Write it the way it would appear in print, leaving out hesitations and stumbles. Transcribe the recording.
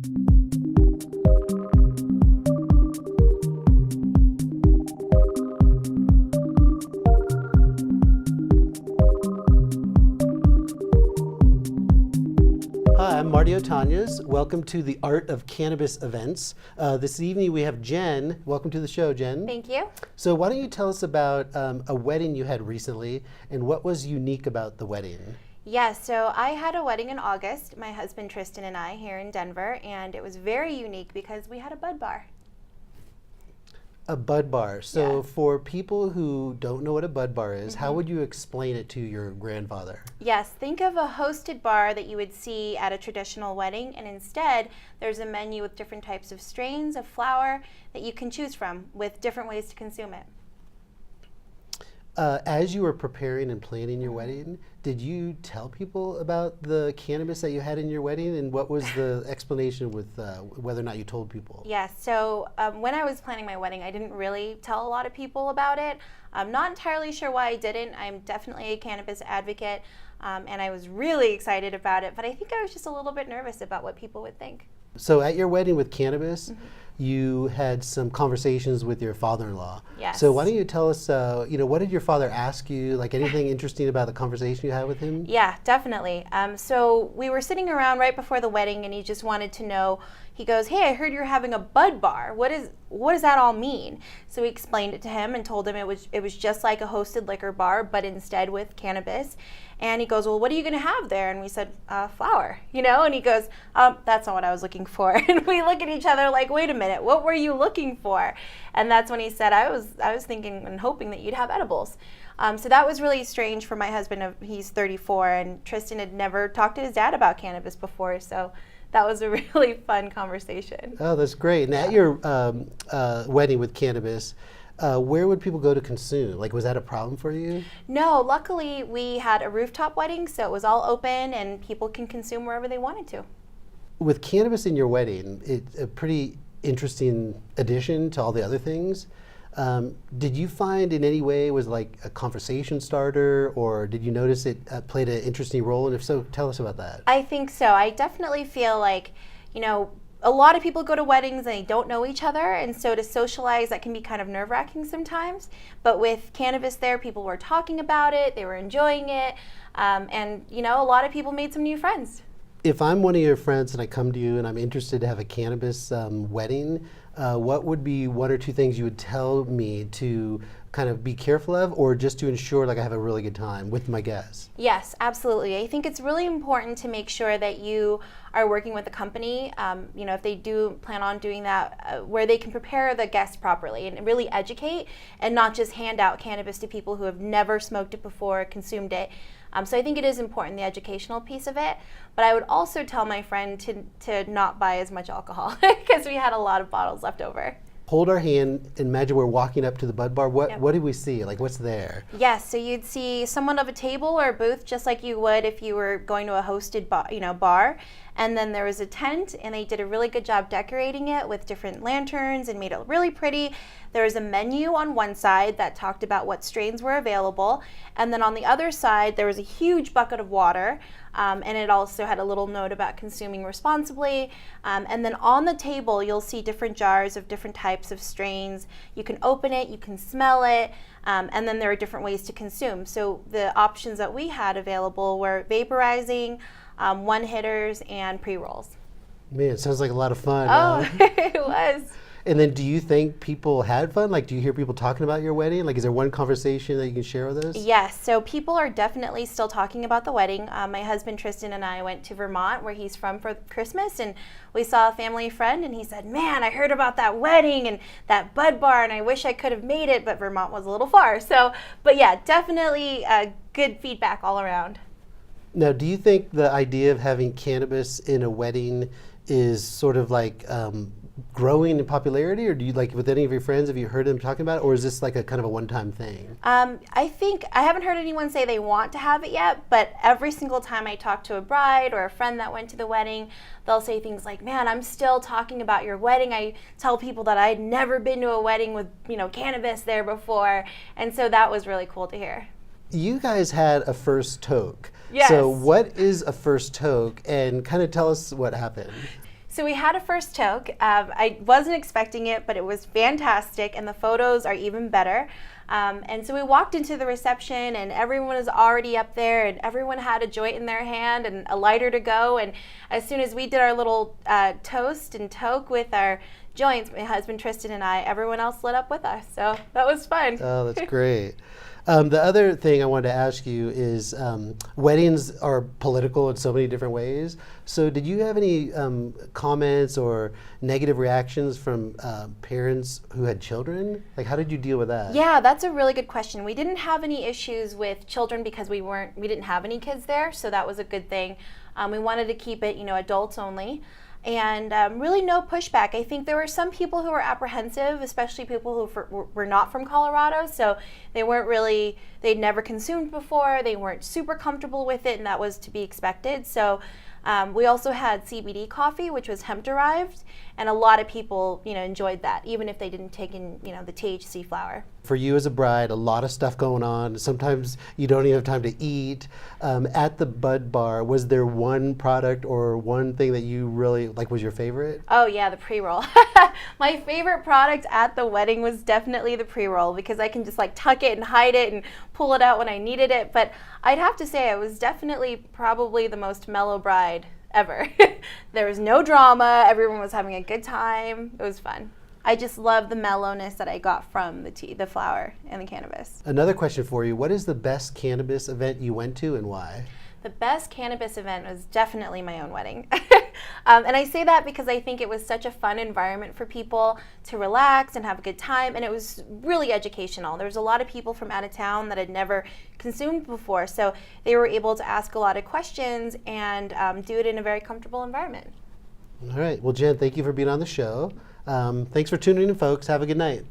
Hi, I'm Marty Otanez. Welcome to the Art of Cannabis events. This evening we have Jen. Welcome to the show, Jen. Thank you. So why don't you tell us about a wedding you had recently and what was unique about the wedding? Yeah, so I had a wedding in August, my husband Tristan and I here in Denver, and it was very unique because we had a bud bar. A bud bar. So Yeah. for people who don't know what a bud bar is, how would you explain it to your grandfather? Yes, think of a hosted bar that you would see at a traditional wedding, and instead there's a menu with different types of strains of flower that you can choose from with different ways to consume it. As you were preparing and planning your wedding, did you tell people about the cannabis that you had in your wedding, and what was the explanation with whether or not you told people? Yes, so when I was planning my wedding, I didn't really tell a lot of people about it. I'm not entirely sure why I didn't. I'm definitely a cannabis advocate, and I was really excited about it, but I think I was just a little bit nervous about what people would think. So at your wedding with cannabis, you had some conversations with your father-in-law. Yes. So why don't you tell us, what did your father ask you? Like anything interesting about the conversation you had with him? Yeah, definitely. So we were sitting around right before the wedding, and he just wanted to know. He goes, "Hey, I heard you're having a bud bar. What does that all mean?" So we explained it to him and told him it was just like a hosted liquor bar, but instead with cannabis. And he goes, "Well, what are you going to have there?" And we said, "Flower." And he goes, "That's not what I was looking for." And we look at each other like, "Wait a minute, what were you looking for?" And that's when he said, "I was thinking and hoping that you'd have edibles." So that was really strange for my husband. He's 34, and Tristan had never talked to his dad about cannabis before, so that was a really fun conversation. Oh, that's great. And at your wedding with cannabis, where would people go to consume? Like, was that a problem for you? No, luckily we had a rooftop wedding, so it was all open and people can consume wherever they wanted to. With cannabis in your wedding, it's a pretty interesting addition to all the other things. Did you find in any way was like a conversation starter, or did you notice it played an interesting role? And if so, tell us about that. I think so. I definitely feel like, a lot of people go to weddings and they don't know each other, and so to socialize, that can be kind of nerve-wracking sometimes. But with cannabis there, people were talking about it, they were enjoying it, and a lot of people made some new friends. If I'm one of your friends and I come to you and I'm interested to have a cannabis wedding, what would be one or two things you would tell me to kind of be careful of, or just to ensure like I have a really good time with my guests? Yes, absolutely. I think it's really important to make sure that you are working with a company, if they do plan on doing that, where they can prepare the guests properly and really educate and not just hand out cannabis to people who have never smoked it before, consumed it. So I think it is important, the educational piece of it. But I would also tell my friend to not buy as much alcohol because we had a lot of bottles left over. Hold our hand, imagine we're walking up to the bud bar. What did we see? Like, what's there? Yes, so you'd see someone of a table or a booth, just like you would if you were going to a hosted bar. And then there was a tent, and they did a really good job decorating it with different lanterns and made it really pretty. There was a menu on one side that talked about what strains were available. And then on the other side, there was a huge bucket of water. And it also had a little note about consuming responsibly. And then on the table, you'll see different jars of different types of strains. You can open it, you can smell it, and then there are different ways to consume. So the options that we had available were vaporizing, one-hitters, and pre-rolls. Man, it sounds like a lot of fun. Oh, it was. And then do you think people had fun? Like, do you hear people talking about your wedding? Like, is there one conversation that you can share with us? Yes, so people are definitely still talking about the wedding. My husband Tristan and I went to Vermont, where he's from, for Christmas, and we saw a family friend, and he said, "Man, I heard about that wedding and that bud bar, and I wish I could have made it, but Vermont was a little far." But yeah, definitely good feedback all around. Now, do you think the idea of having cannabis in a wedding is sort of like growing in popularity, or do you, like, with any of your friends, have you heard them talking about it, or is this like a kind of a one-time thing? I think I haven't heard anyone say they want to have it yet, but every single time I talk to a bride or a friend that went to the wedding, they'll say things like, "Man, I'm still talking about your wedding. I tell people that I'd never been to a wedding with, cannabis there before." And so that was really cool to hear. You guys had a first toke. Yes. So what is a first toke, and kind of tell us what happened? So we had a first toke. I wasn't expecting it, but it was fantastic, and the photos are even better. And so we walked into the reception, and everyone was already up there, and everyone had a joint in their hand and a lighter to go. And as soon as we did our little toast and toke with our joints, my husband Tristan and I, everyone else lit up with us. So that was fun. Oh, that's great. The other thing I wanted to ask you is weddings are political in so many different ways. So did you have any comments or negative reactions from parents who had children? Like, how did you deal with that? Yeah, that's a really good question. We didn't have any issues with children because we didn't have any kids there, so that was a good thing. We wanted to keep it, adults only. And really no pushback. I think there were some people who were apprehensive, especially people who were not from Colorado, so they'd never consumed before, they weren't super comfortable with it, and that was to be expected. So we also had CBD coffee, which was hemp-derived, and a lot of people, enjoyed that, even if they didn't take in, the THC flower. For you as a bride, a lot of stuff going on. Sometimes you don't even have time to eat. At the Bud Bar, was there one product or one thing that you really, was your favorite? Oh yeah, the pre-roll. My favorite product at the wedding was definitely the pre-roll because I can just tuck it and hide it and pull it out when I needed it. But I'd have to say I was definitely probably the most mellow bride ever. There was no drama. Everyone was having a good time. It was fun. I just love the mellowness that I got from the tea, the flower, and the cannabis. Another question for you. What is the best cannabis event you went to and why? The best cannabis event was definitely my own wedding. And I say that because I think it was such a fun environment for people to relax and have a good time, and it was really educational. There was a lot of people from out of town that had never consumed before, so they were able to ask a lot of questions and do it in a very comfortable environment. All right. Well, Jen, thank you for being on the show. Thanks for tuning in, folks. Have a good night.